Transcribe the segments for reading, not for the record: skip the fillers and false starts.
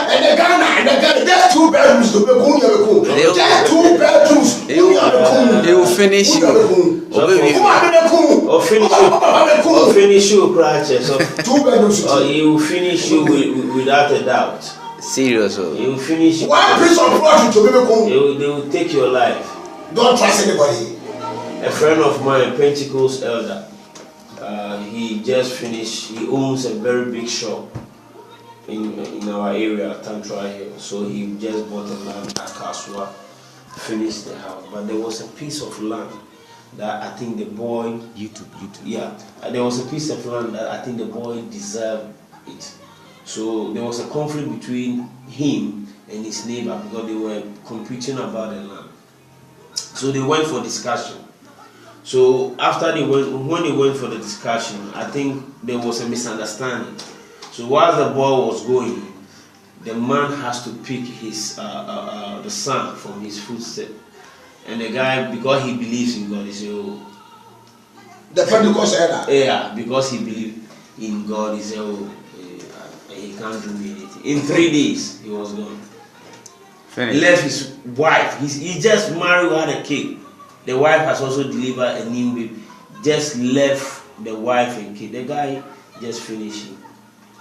And the Ghana, there's 2 bedrooms to be cool. There's 2 bedrooms. They will finish you. Or finish you, crutches. 2 bedrooms. Or he will finish you without a doubt. Serious. He will finish you. One piece of blood to be cool. They will take your life. Don't trust anybody. A friend of mine, Pentecost elder, he just finished. He owns a very big shop in our area, Tantra Hill. So he just bought a land at Kaswa, finished the house. But there was a piece of land that I think the boy YouTube. Yeah, there was a piece of land that I think the boy deserved it. So there was a conflict between him and his neighbor because they were competing about the land. So they went for discussion. So when they went for the discussion, I think there was a misunderstanding. So while the ball was going, the man has to pick his the son from his footstep, and the guy, because he believes in God, he said, "Oh." The Pentecost elder. Yeah, because he believed in God, he said, "Oh, he can't do anything." In 3 days, he was gone. He left his wife. He just married, had a kid. The wife has also delivered a new baby. Just left the wife and kid. The guy just finished him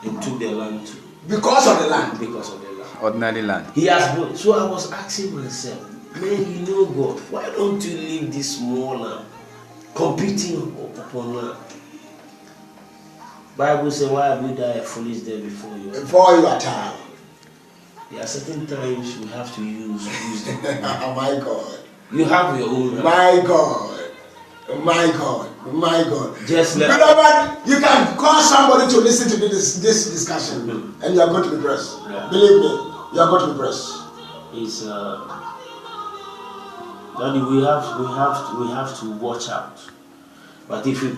and took the land too. Because of the land. Because of the land. Ordinary land. He has built. So I was asking myself, man, you know God, why don't you leave this small land competing upon land? Bible says, why have you died a foolish day before you? Before you are tired. There are certain times you have to use wisdom. Oh my God. You have your own. My God. My God. My God. Just let. Beloved, you can call somebody to listen to this discussion, and you are going to be blessed. Yeah. Believe me, you are going to be blessed. It's Daddy, we have to watch out. But if we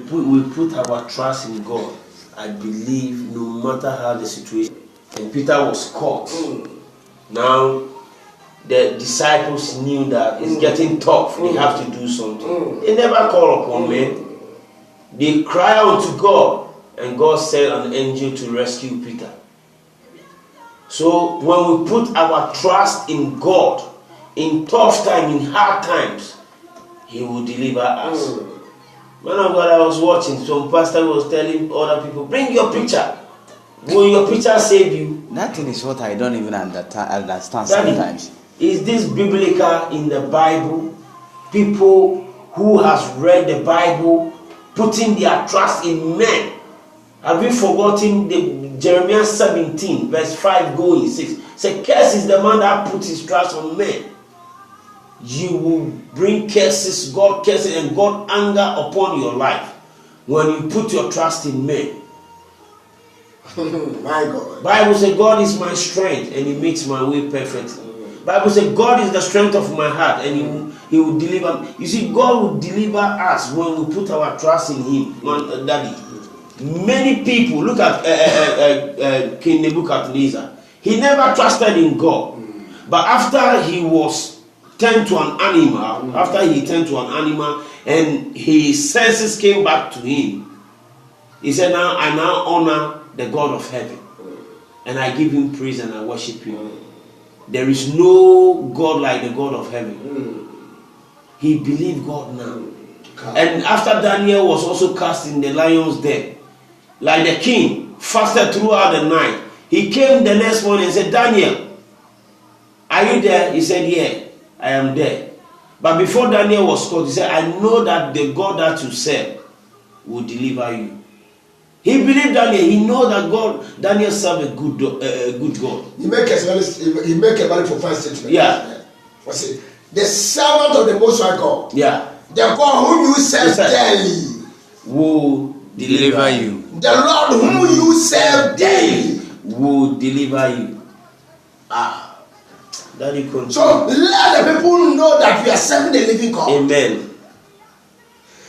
put our trust in God, I believe no matter how the situation. And Peter was caught. Now the disciples knew that it's getting tough. They have to do something. They never call upon men. They cry out to God, and God sent an angel to rescue Peter. So when we put our trust in God, in tough times, in hard times, He will deliver us. Man of God, I was watching, some pastor was telling other people, bring your picture. Will your picture save you? Nothing is what I don't even understand Daddy, sometimes. Is this biblical in the Bible? People who has read the Bible putting their trust in men. Have you forgotten the Jeremiah 17 verse 5 going 6? Say, curse is the man that puts his trust on men. You will bring curses, God curses, and God anger upon your life when you put your trust in men. My God. Bible says God is my strength and He makes my way perfect. Bible says God is the strength of my heart and He will deliver. You see, God will deliver us when we put our trust in Him. Daddy, many people, look at King Nebuchadnezzar. He never trusted in God. But after he was turned to an animal, and his senses came back to him, he said, now I now honor the God of heaven, and I give Him praise and I worship Him. There is no God like the God of heaven. He believed God now. And after Daniel was also cast in the lion's den, like the king fasted throughout the night, he came the next morning and said, Daniel, are you there? He said, yeah, I am there. But before Daniel was called, he said, I know that the God that you serve will deliver you. He believed Daniel. He know that God, Daniel served a good God. He make a very profound statement. Yeah. What's it? The servant of the Most High God. Yeah. The God whom you serve daily will deliver you. The Lord whom you serve daily will deliver you. That you continue. So let the people know that we are serving the living God. Amen.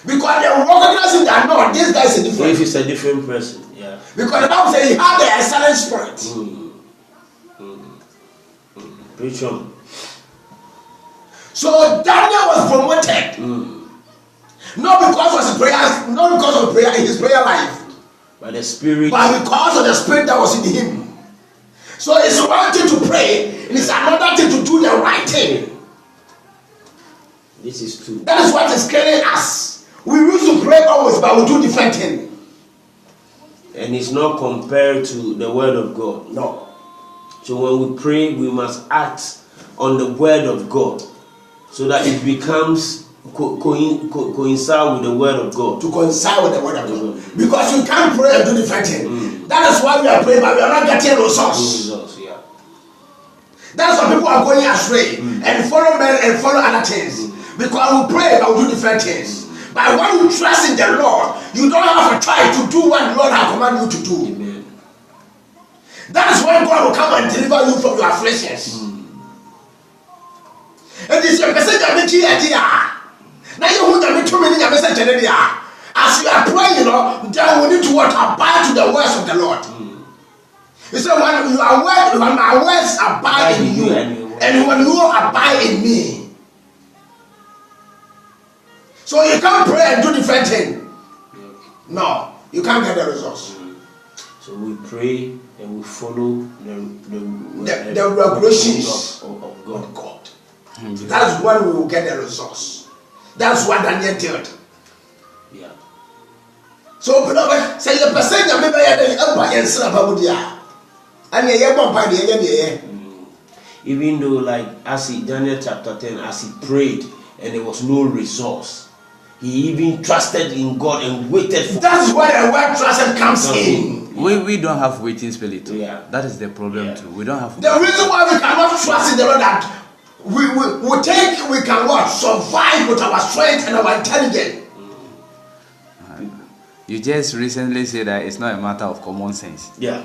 Because they recognize that no, this guy is a different. If it's a different person, yeah. Because the Bible says he had the excellent spirit. Preach on. So Daniel was promoted. Not because of his prayer, not because of prayer in his prayer life. By the Spirit. But because of the Spirit that was in him. So it's one thing to pray, and it's another thing to do the right thing. This is true. That is what is killing us. We used to pray always, but we do different things. And it's not compared to the word of God. No. So when we pray, we must act on the word of God, so that it becomes coincide with the word of God. To coincide with the word of God. Because you can't pray and do different things. That is why we are praying, but we are not getting results. Yeah. That's why people are going astray and follow men and follow other things. Because we pray, but we do different things. But when you trust in the Lord, you don't have to try to do what the Lord has commanded you to do. Amen. That is when God will come and deliver you from your afflictions. And this is a message I make here. Now you want to make too many messages. As you are praying, then we need to abide to the words of the Lord. He said, when my words abide in you, and when you abide in me. So you can't pray and do different things. No, you can't get the results. So we pray and we follow the regulations of God. That's when we will get the results. That's what Daniel did. Yeah. So, beloved, say the person that maybe even though, like as Daniel chapter 10, as he prayed and there was no resource, he even trusted in God and waited for. That's where the word trusted comes in. We don't have waiting spirit too. Yeah. That is the problem too. We don't have. The reason why we cannot trust in the Lord that we can what? Survive with our strength and our intelligence. You just recently said that it's not a matter of common sense. Yeah.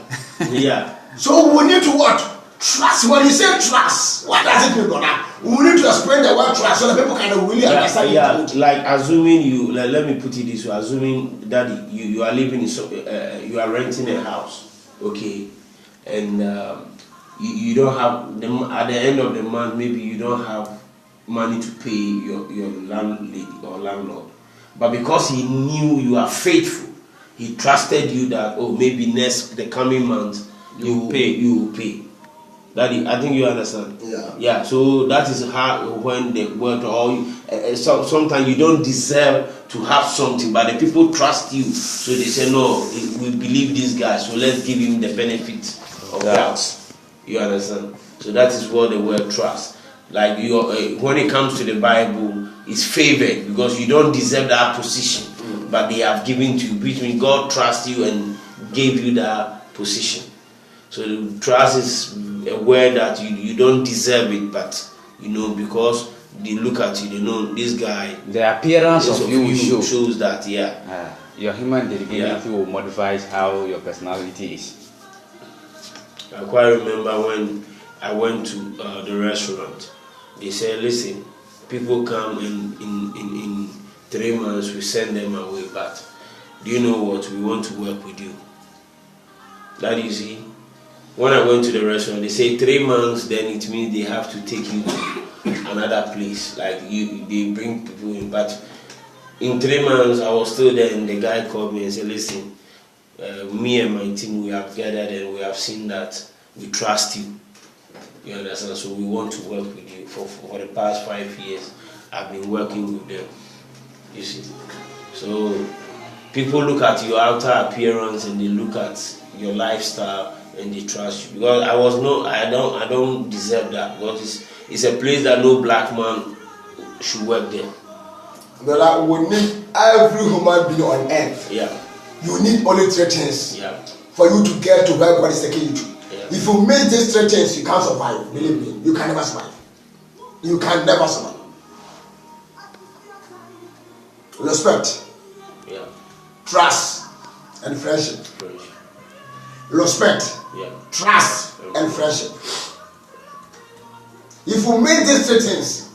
Yeah. So we need to what? Trust. When you say trust, what does it mean, brother? We need to explain the word trust so that people can really understand it. Like assuming let me put it this way, assuming that you are living in you are renting a house, okay, and you don't have at the end of the month, maybe you don't have money to pay your landlady or landlord, but because he knew you are faithful, he trusted you that maybe the coming month you will pay. Daddy, I think you understand. Yeah. Yeah. So that is how when the word sometimes you don't deserve to have something, but the people trust you, so they say no, we believe this guy, so let's give him the benefit of that. You understand? So that is what the word trust. Like when it comes to the Bible, it's favored because you don't deserve that position, but they have given to you, which means God trusts you and gave you that position. So trust is a word that you don't deserve it, but because they look at you, they know this guy. The appearance of you shows that, your human delicacy will modify how your personality is. I quite remember when I went to the restaurant. They said, listen, people come in 3 months, we send them away, but do you know what? We want to work with you. That is it. When I went to the restaurant, they say 3 months, then it means they have to take you to another place. Like they bring people in. But in 3 months, I was still there, and the guy called me and said, listen, me and my team, we have gathered and we have seen that we trust you. You understand? So we want to work with you. For the past 5 years, I've been working with them. You see? So people look at your outer appearance and they look at your lifestyle and they trust you. Because I don't deserve that. Because it's a place that no black man should work there. But we need every human being on earth. Yeah. You need only 3 things. Yeah. For you to get to where God is taking you to. Yeah. If you miss these 3 things, you can't survive. Believe me, you can never survive. You can never survive. Respect. Yeah. Trust and friendship. Respect. Yeah. Trust and friendship. If you make these 3 things,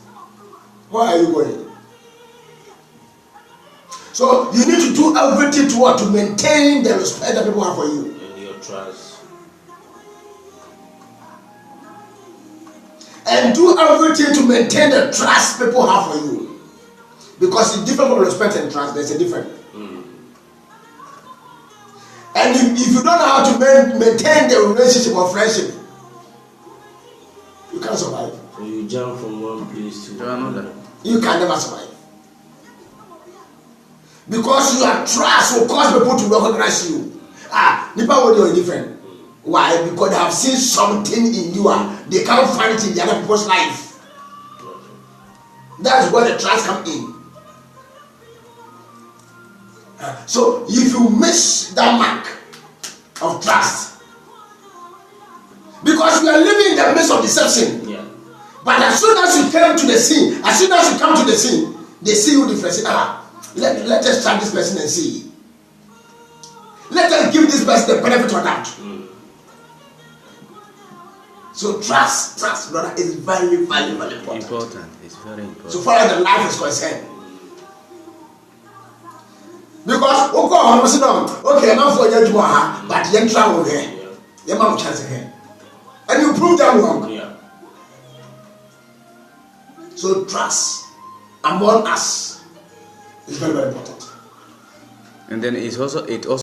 where are you going? So you need to do everything to maintain the respect that people have for you. And your trust. And do everything to maintain the trust people have for you. Because it's different from respect and trust. There's a difference. And if you don't know how to maintain the relationship or friendship, you can't survive. So you jump from one place to another. You can never survive. Because your trust will cause people to recognize you. Nipa will do different. Why? Because they have seen something in you. They can't find it in the other people's life. That's where the trust comes in. So if you miss that mark of trust, because we are living in the midst of deception. Yeah. But as soon as you come to the scene, they see you different. Let us try this person and see. Let us give this person the benefit of that. So trust, brother, is very, very, very important. It's very important. So far as the life is concerned. Because okay, I'm not for you, but you travel here. You have a chance here. And you prove them wrong. Yeah. So trust among us is very, very important. And then it also